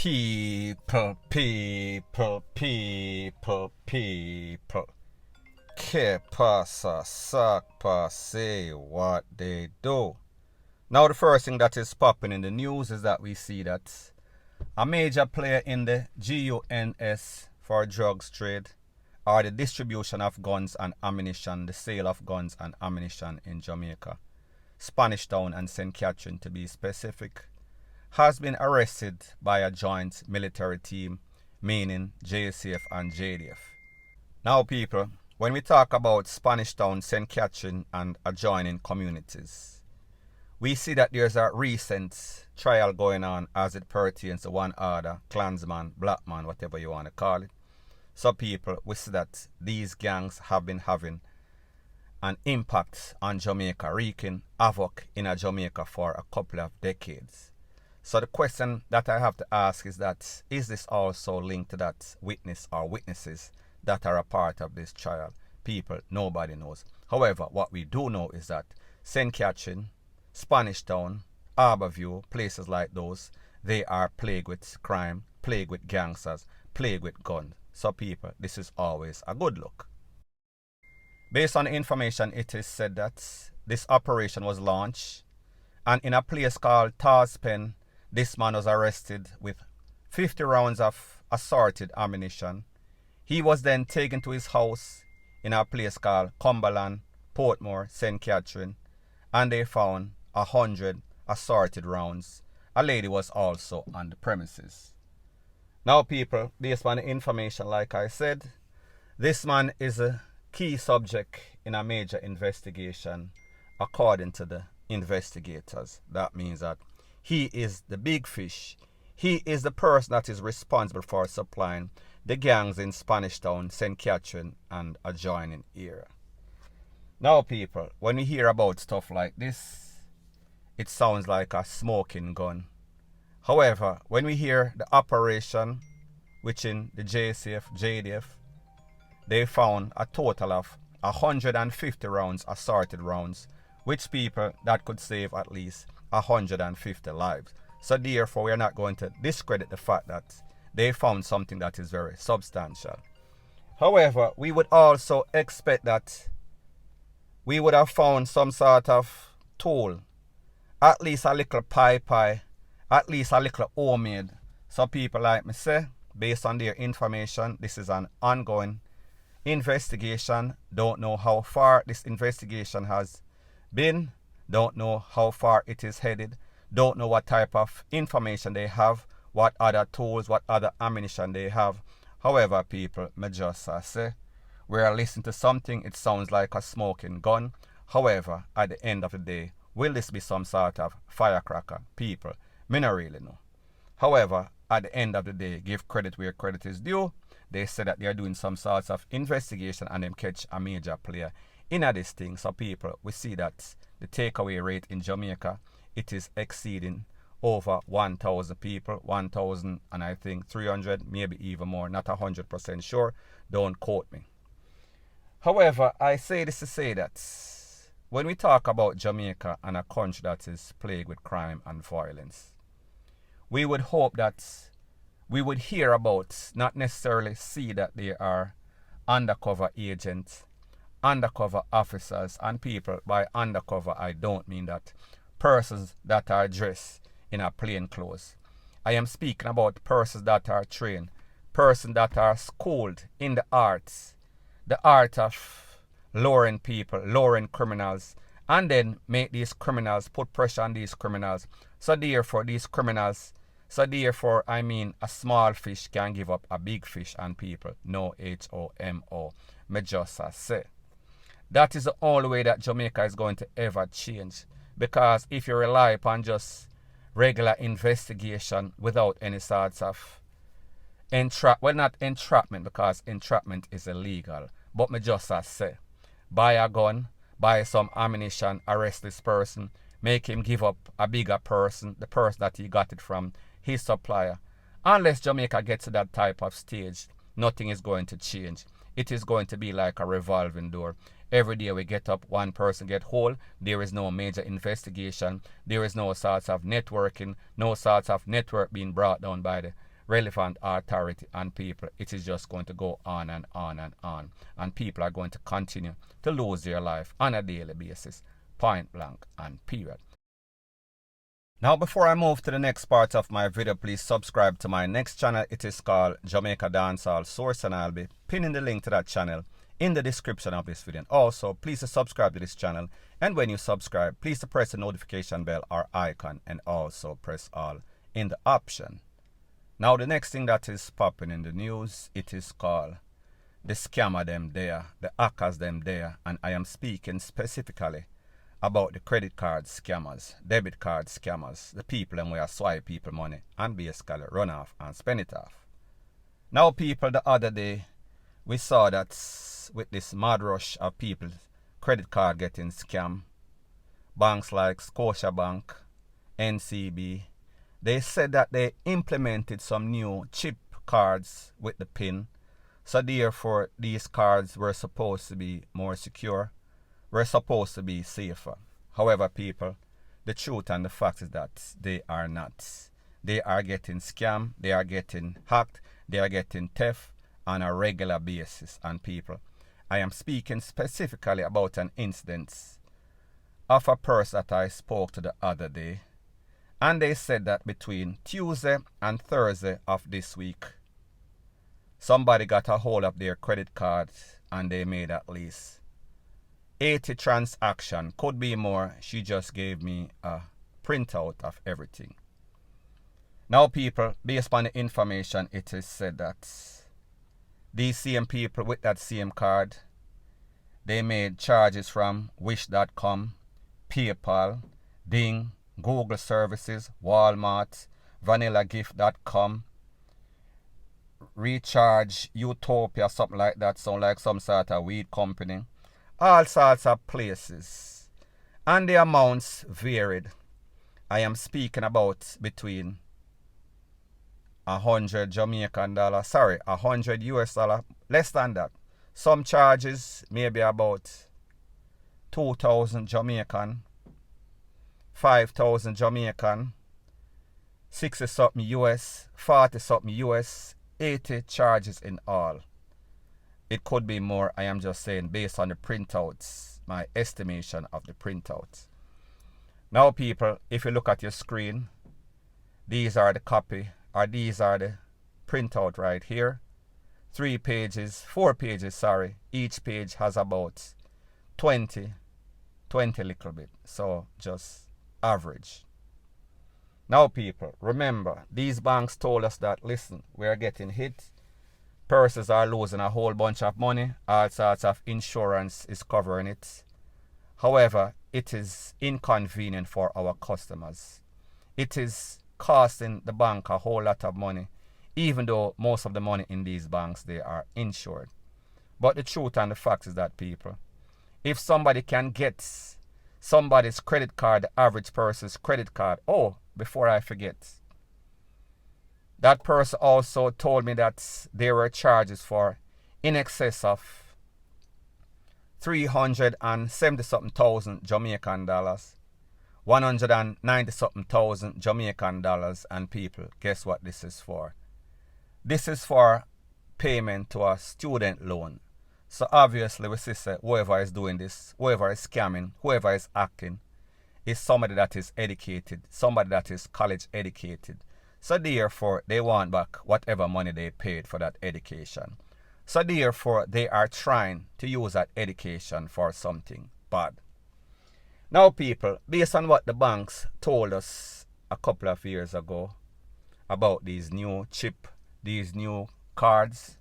People. Que pasa, sac passe, what they do. Now the first thing that is popping in the news is that we see that a major player in the GUNS for drugs trade, or the distribution of guns and ammunition, the sale of guns and ammunition in Jamaica, Spanish Town and St. Catherine to be specific, has been arrested by a joint military team, meaning JCF and JDF. Now people, when we talk about Spanish Town, St. Catherine and adjoining communities, we see that there's a recent trial going on as it pertains to one other, clansman, black man, whatever you want to call it. So people, we see that these gangs have been having an impact on Jamaica, wreaking havoc in Jamaica for a couple of decades. So the question that I have to ask is that, is this also linked to that witness or witnesses that are a part of this trial? People, nobody knows. However, what we do know is that St. Catherine, Spanish Town, Harborview, places like those, they are plagued with crime, plagued with gangsters, plagued with guns. So people, this is always a good look. Based on the information, it is said that this operation was launched, and in a place called Tarspen, this man was arrested with 50 rounds of assorted ammunition. He was then taken to his house in a place called Cumberland, Portmore, St. Catherine, and they found 100 assorted rounds. A lady was also on the premises. Now people, based on the information, like I said, this man is a key subject in a major investigation according to the investigators. That means that he is the big fish. He is the person that is responsible for supplying the gangs in Spanish Town, St. Catherine and adjoining area. Now people, when we hear about stuff like this, it sounds like a smoking gun. However, when we hear the operation, which in the JCF, JDF, they found a total of 150 rounds, assorted rounds, which people that could save at least 150 lives. So therefore, we are not going to discredit the fact that they found something that is very substantial. However, we would also expect that we would have found some sort of tool, at least a little pie, at least a little homemade. So people like me say, based on their information, this is an ongoing investigation. Don't know how far this investigation has been. Don't know how far it is headed. Don't know what type of information they have, what other tools, what other ammunition they have. However, people, me just say, we are listening to something, it sounds like a smoking gun. However, at the end of the day, will this be some sort of firecracker? People, me not really know. However, at the end of the day, give credit where credit is due. They said that they are doing some sorts of investigation and them catch a major player in this thing. So people, we see that the takeaway rate in Jamaica, it is exceeding over 1,000 people, 1,000 and I think 300, maybe even more, not 100% sure, don't quote me. However, I say this to say that when we talk about Jamaica and a country that is plagued with crime and violence, we would hope that we would hear about, not necessarily see that there are undercover agents, undercover officers and people. By undercover, I don't mean that persons that are dressed in a plain clothes. I am speaking about persons that are trained, persons that are schooled in the arts, the art of luring people, luring criminals, and then make these criminals, put pressure on these criminals. So therefore, I mean a small fish can give up a big fish and people. No HOMO. Me just say. That is the only way that Jamaica is going to ever change. Because if you rely upon just regular investigation without any sorts of not entrapment, because entrapment is illegal. But me just say, buy a gun, buy some ammunition, arrest this person, make him give up a bigger person, the person that he got it from, his supplier. Unless Jamaica gets to that type of stage, nothing is going to change. It is going to be like a revolving door. Every day we get up, one person get whole. There is no major investigation. There is no sorts of networking, no sorts of network being brought down by the relevant authority and people, it is just going to go on and on and on. And people are going to continue to lose their life on a daily basis, point blank and period. Now, before I move to the next part of my video, please subscribe to my next channel. It is called Jamaica Dancehall Source, and I'll be pinning the link to that channel in the description of this video. Also, please subscribe to this channel, and when you subscribe, please press the notification bell or icon, and also press all in the option. Now, the next thing that is popping in the news, it is called the scammer them there, the hackers them there, and I am speaking specifically about the credit card scammers, debit card scammers, the people them where swipe people money and basically run off and spend it off. Now, people, the other day we saw that with this mad rush of people credit card getting scammed, banks like Scotiabank, NCB, they said that they implemented some new chip cards with the PIN, so therefore these cards were supposed to be more secure, were supposed to be safer. However, people, the truth and the fact is that they are not. They are getting scammed, they are getting hacked, they are getting theft on a regular basis. And people, I am speaking specifically about an incident of a person that I spoke to the other day, and they said that between Tuesday and Thursday of this week, somebody got a hold of their credit card and they made at least 80 transactions, could be more. She just gave me a printout of everything. Now, people, based on the information, it is said that these same people with that same card, they made charges from Wish.com, PayPal, Ding, Google Services, Walmart, VanillaGift.com, Recharge, Utopia, something like that, sound like some sort of weed company. All sorts of places, and the amounts varied. I am speaking about between 100 Jamaican dollar, 100 US dollar, less than that. Some charges maybe about 2,000 Jamaican, 5,000 Jamaican, 60 something US, 40 something US, 80 charges in all. It could be more, I am just saying, based on the printouts, my estimation of the printouts. Now, people, if you look at your screen, these are the copy, or these are the printout right here. 4 pages, sorry. Each page has about 20 little bit. So, just average. Now, people, remember, these banks told us that, listen, we are getting hit. Purses are losing a whole bunch of money. All sorts of insurance is covering it. However, it is inconvenient for our customers. It is costing the bank a whole lot of money, even though most of the money in these banks, they are insured. But the truth and the fact is that, people, if somebody can get somebody's credit card, the average person's credit card, oh, before I forget, that person also told me that there were charges for in excess of 370 something thousand Jamaican dollars, 190 something thousand Jamaican dollars, and people, guess what this is for? This is for payment to a student loan. So obviously we see whoever is doing this, whoever is scamming, whoever is acting, is somebody that is educated, somebody that is college educated. So therefore, they want back whatever money they paid for that education. So therefore, they are trying to use that education for something bad. Now, people, based on what the banks told us a couple of years ago about these new chip, these new cards,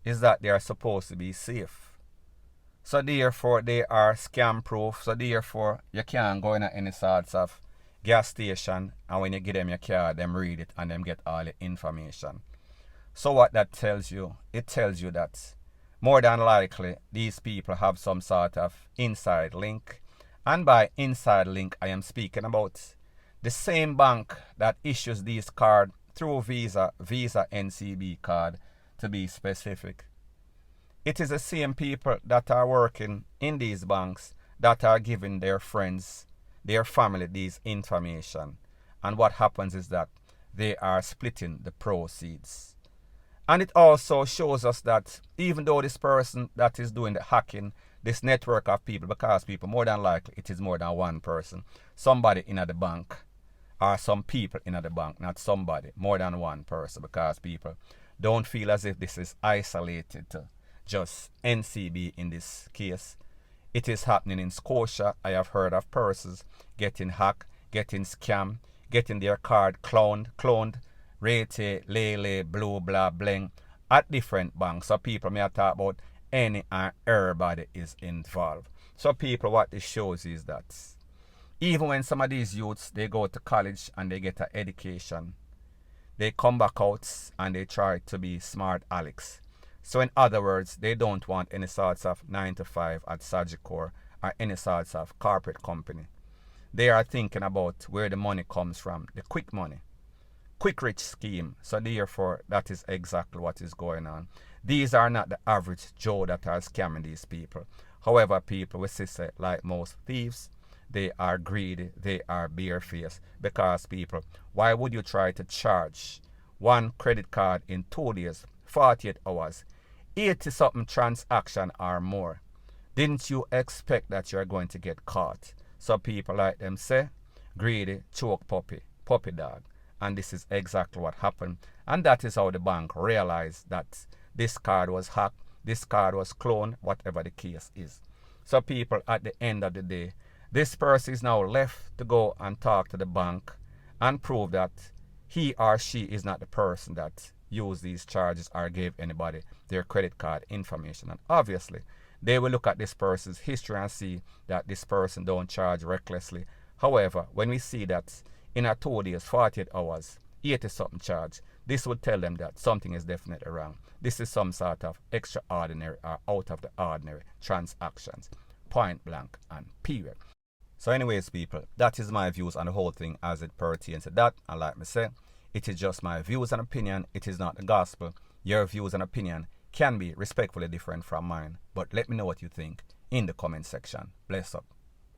is that they are supposed to be safe. So therefore, they are scam proof. So therefore, you can't go in any sorts of gas station, and when you give them your card, them read it and them get all the information. So what that tells you, it tells you that more than likely these people have some sort of inside link, and by inside link I am speaking about the same bank that issues these cards through Visa NCB card to be specific. It is the same people that are working in these banks that are giving their friends, their family, these information. And what happens is that they are splitting the proceeds. And it also shows us that even though this person that is doing the hacking, this network of people, because people, more than likely, it is more than one person. Somebody in the bank, or some people in the bank, not somebody, more than one person, because people don't feel as if this is isolated to just NCB in this case. It is happening in Scotia. I have heard of persons getting hacked, getting scammed, getting their card cloned, Rete, Lele, Blue, Blah, Bling, at different banks. So people may talk about any and everybody is involved. So people, what this shows is that even when some of these youths, they go to college and they get an education, they come back out and they try to be smart Alex. So in other words, they don't want any sorts of 9 to 5 at Sagicor or any sorts of corporate company. They are thinking about where the money comes from, the quick money, quick rich scheme. So therefore, that is exactly what is going on. These are not the average Joe that are scamming these people. However, people, we say, like most thieves, they are greedy, they are barefaced. Because people, why would you try to charge one credit card in 2 days, 48 hours, 80-something transaction or more? Didn't you expect that you're going to get caught? So people like them say, greedy, choke puppy dog. And this is exactly what happened. And that is how the bank realized that this card was hacked, this card was cloned, whatever the case is. So people, at the end of the day, this person is now left to go and talk to the bank and prove that he or she is not the person that used these charges or gave anybody their credit card information. And obviously, they will look at this person's history and see that this person don't charge recklessly. However, when we see that in a 2 days, 48 hours, 80-something charge, this would tell them that something is definitely wrong. This is some sort of extraordinary or out of the ordinary transactions. Point blank and period. So anyways, people, that is my views on the whole thing as it pertains to that. And like me say, it is just my views and opinion. It is not the gospel. Your views and opinion can be respectfully different from mine. But let me know what you think in the comment section. Bless up.